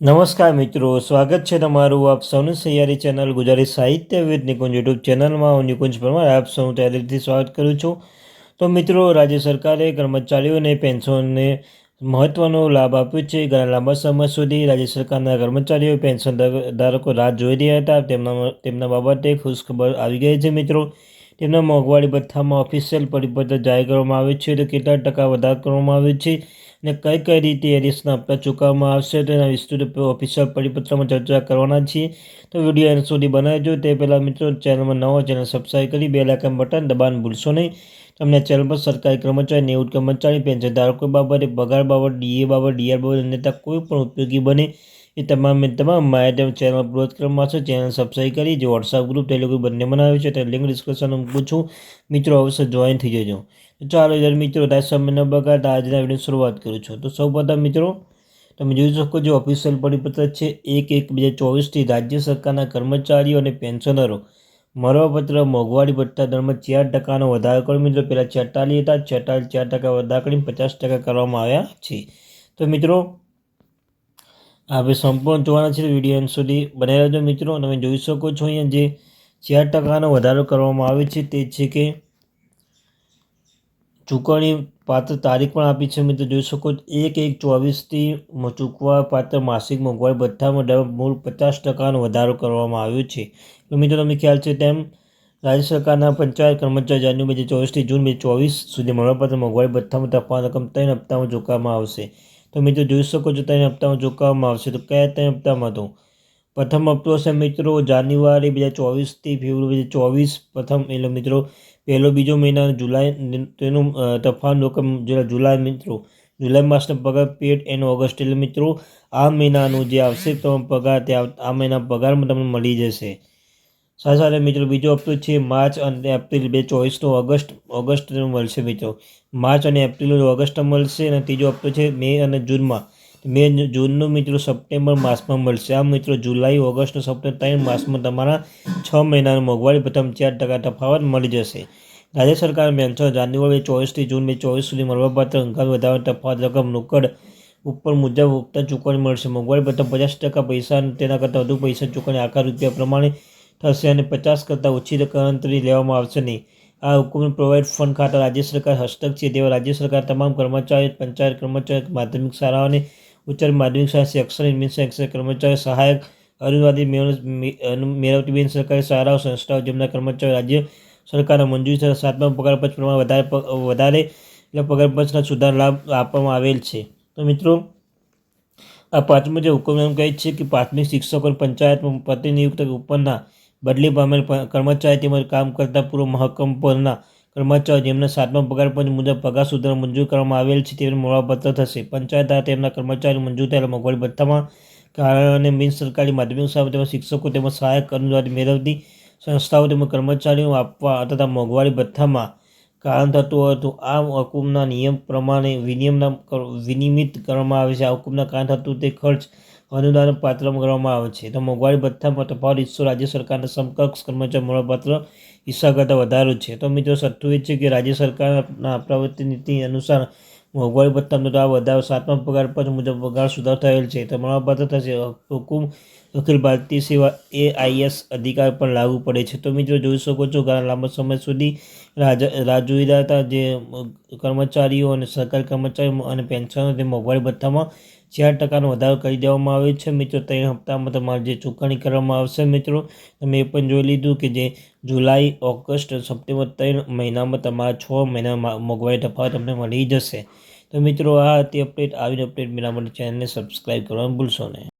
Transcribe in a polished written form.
નમસ્કાર મિત્રો, સ્વાગત છે તમારું આપ સૌની સૈયારી ચેનલ ગુજરાતી સાહિત્ય વિદ નિકુંજ યુટ્યુબ ચેનલમાં. હું નિકુંજ પરમાર આપ સૌનું તહેદિલથી સ્વાગત કરું છું. તો મિત્રો, રાજ્ય સરકારે કર્મચારીઓને પેન્શનને મહત્ત્વનો લાભ આપ્યો છે. ઘણા લાંબા સમય સુધી રાજ્ય સરકારના કર્મચારીઓ પેન્શન ધારકો રાહ જોઈ રહ્યા હતા. તેમના બાબતે ખુશખબર આવી ગઈ છે મિત્રો. તેમના મોંઘવારી ભથ્થામાં ઓફિશિયલ પરિપત્ર જાહેર કરવામાં આવે છે. તો કેટલા ટકા વધારો કરવામાં આવ્યો છે અને કઈ રીતે એરિયસના હપ્તા ચૂકવવામાં આવશે તેના વિસ્તૃત ઓફિશિયલ પરિપત્રમાં ચર્ચા કરવાના છીએ. તો વિડીયો એન્ડ સુધી બનાવજો. તે પહેલાં મિત્રો, ચેનલમાં નવો ચેનલ સબસ્ક્રાઈબ કરી બેલ આઇકન બટન દબાવવાનું ભૂલશો નહીં. તમને ચેનલ પર સરકારી કર્મચારી, નિવૃત્ત કર્મચારી, પેન્શન ધારકો બાબતે, પગાર બાબત, ડીએ બાબત, ડીઆર બાબત અન્યતા કોઈ પણ ઉપયોગી બને એ તમામ માહિતી ચેનલ અપલોડ કરવામાં આવશે. ચેનલ સબસ્ક્રાઈબ કરી જે વોટ્સઅપ ગ્રુપ, ટેલિગ્રામ બંને બનાવ્યું છે તે લિંક ડિસ્ક્રિપ્શનમાં મૂકું છું. મિત્રો અવશ્ય જોઈન થઈ જજો. તો ચાલો યાર મિત્રો, તાજ સમય ન બગાડતા આજના વિડીયોની શરૂઆત કરું છું. તો સૌપ્રથમ મિત્રો, તમે જોઈ શકો છો ઓફિશિયલ પરિપત્ર છે 1/1/2024થી રાજ્ય સરકારના કર્મચારીઓ અને પેન્શનરો મળવાપત્ર મોંઘવારી ભથ્થા દરમાં 4% વધારો કર્યો. મિત્રો પહેલાં 46 હતા, 4% વધારો કરીને 50% કરવામાં આવ્યા છે. તો મિત્રો, આપણે સંપૂર્ણ જોવાના છે. વિડીયો અંત સુધી બનાવી રહેજો મિત્રો. તમે જોઈ શકો છો અહીંયા જે 4% વધારો કરવામાં આવે છે તે છે કે ચૂકવણી પાત્ર તારીખ પણ આપી છે મિત્રો. જોઈ શકો 1/1/24થી ચૂકવવા પાત્ર માસિક મોંઘવારી ભથ્થામાં મૂળ 50% વધારો કરવામાં આવ્યો છે. તો મિત્રો, તમને ખ્યાલ છે તેમ રાજ્ય સરકારના પંચાયત કર્મચારી જાન્યુઆરી 2024થી જૂન 2024 સુધી મળવાપાત્ર મોંઘવારી ભથ્થામાં તફાવત રકમ 3 હપ્તામાં ચૂકવવામાં આવશે. તો મિત્રો જોઈ શકો છો 3 હપ્તામાં ચૂકવવામાં આવશે. તો કયા 3 હપ્તામાં? તો પ્રથમ હપ્તો હશે મિત્રો જાન્યુઆરી 2024થી ફેબ્રુઆરી 2024 પ્રથમ, એટલે મિત્રો પહેલો બીજો મહિના જુલાઈ, તેનું તફાવત રકમ જુલાઈ મિત્રો, જુલાઈ માસનો પગાર પેડ એન્ડ ઓગસ્ટ, એટલે મિત્રો આ મહિનાનું જે આવશે તો પગાર તે આ મહિના પગારમાં તમને મળી જશે. સાથે સાથે મિત્રો બીજો હપ્તો છે માર્ચ અને એપ્રિલ 2024નો ઓગસ્ટનો મળશે મિત્રો. માર્ચ અને એપ્રિલ ઓગસ્ટમાં મળશે. અને ત્રીજો હપ્તો છે મે અને જૂનમાં. જૂનનું મિત્રો સપ્ટેમ્બર માસમાં મળશે. આમ મિત્રો જુલાઈ, ઓગસ્ટ, સપ્ટેમ્બર 3 માસમાં તમારા 6 મહિનાનું મોંઘવારી ભથ્થામાં 4% તફાવત મળી જશે. રાજ્ય સરકાર પેન્શન જાન્યુઆરી 2024થી જૂન 2024 સુધી મળવાપાત્ર અંગાત વધારાની તફાવત રકમ રોકડ ઉપર મુજબ વખતે ચૂકવણી મળશે. મોંઘવારી ભથ્થા 50% પૈસા અને તેના કરતાં વધુ પૈસા ચૂકવણી આખા રૂપિયા પ્રમાણે થશે અને 50 કરતાં ઓછી ગણતરી લેવામાં આવશે નહીં. આ હુકમ પ્રોવાઇડ ફંડ ખાતા રાજ્ય સરકાર હસ્તક છે. તેવા રાજ્ય સરકાર તમામ કર્મચારીઓ, પંચાયત કર્મચારીઓ, માધ્યમિક શાળાઓને ઉચ્ચતર માધ્યમિક શાળા શૈક્ષણિક શૈક્ષણિક કર્મચારીઓ, સહાયક, અરુણવાદી મેળવતી બિન સરકારી શાળાઓ સંસ્થાઓ જેમના કર્મચારીઓ રાજ્ય સરકારના મંજૂરી સાથે 7મા પગાર પંચ પ્રમાણે વધારે એટલે પગાર પંચના સુધાર લાભ આપવામાં આવેલ છે. તો મિત્રો, આ પાંચમો જે હુકમ એમ કહે છે કે પ્રાથમિક શિક્ષકો પંચાયતમાં પ્રતિનિયુક્ત ઉપરના બદલી પામેલ કર્મચારી તેમજ કામ કરતા પૂર્વ મહકમ પરના કર્મચારીઓ જેમના 7મા પગાર પંચ મુજબ પગાર સુધારો મંજૂર કરવામાં આવેલ છે તેમને મળવાપાત્ર થશે. પંચાયત દ્વારા તેમના કર્મચારીઓ મંજૂર થયેલા મોંઘવારી ભથ્થામાં કારણ અને બિન સરકારી માધ્યમિક શાળા તેમજ શિક્ષકો તેમજ સહાયક અનુદાન મેળવતી સંસ્થાઓ તેમજ કર્મચારીઓ આપવા તથા મોંઘવારી ભથ્થામાં કારણ થતું હોય તો આ હુકમના નિયમ પ્રમાણે વિનિયમિત કરવામાં આવે છે. આ હુકમના કારણ થતું તે ખર્ચ અનુદાન પાત્ર કરવામાં આવે છે. તો મોંઘવારી ભથ્થામાં તફાવત હિસ્સો રાજ્ય સરકારના સમકક્ષ કર્મચારી મળવાપાત્ર હિસ્સા કરતાં વધારો છે. તો મિત્રો સત્તું એ છે કે રાજ્ય સરકારના પ્રવૃત્તિ નીતિ અનુસાર મોંઘવારી ભથ્થામાં આ વધારો 7મા પગાર પંચ મુજબ પગાર સુધારો થયેલ છે તો મળવાપાત્ર થશે. હુકમ અખિલ ભારતીય સેવા AIS અધિકાર પર લાગુ પડે છે. તો મિત્રો જોઈ શકો છો ઘણા લાંબા સમય સુધી રાહ જોઈ રહ્યા હતા જે કર્મચારીઓ અને સરકારી કર્મચારીઓ અને પેન્શનો તે મોંઘવારી ભથ્થામાં 4% વધારો કરી દેવામાં આવ્યો છે મિત્રો. 3 હપ્તામાં તમારે જે ચૂકવણી કરવામાં આવશે મિત્રો, તમે એ પણ જોઈ લીધું કે જે જુલાઈ, ઓગસ્ટ, સપ્ટેમ્બર 3 મહિનામાં તમારા 6 મહિના મોંઘવારી તફાવત તમને મળી જશે. તો મિત્રો આ હતી અપડેટ. આવીને અપડેટ મેળવવા માટે ચેનલને સબસ્ક્રાઈબ કરવાનું ભૂલશો નહીં.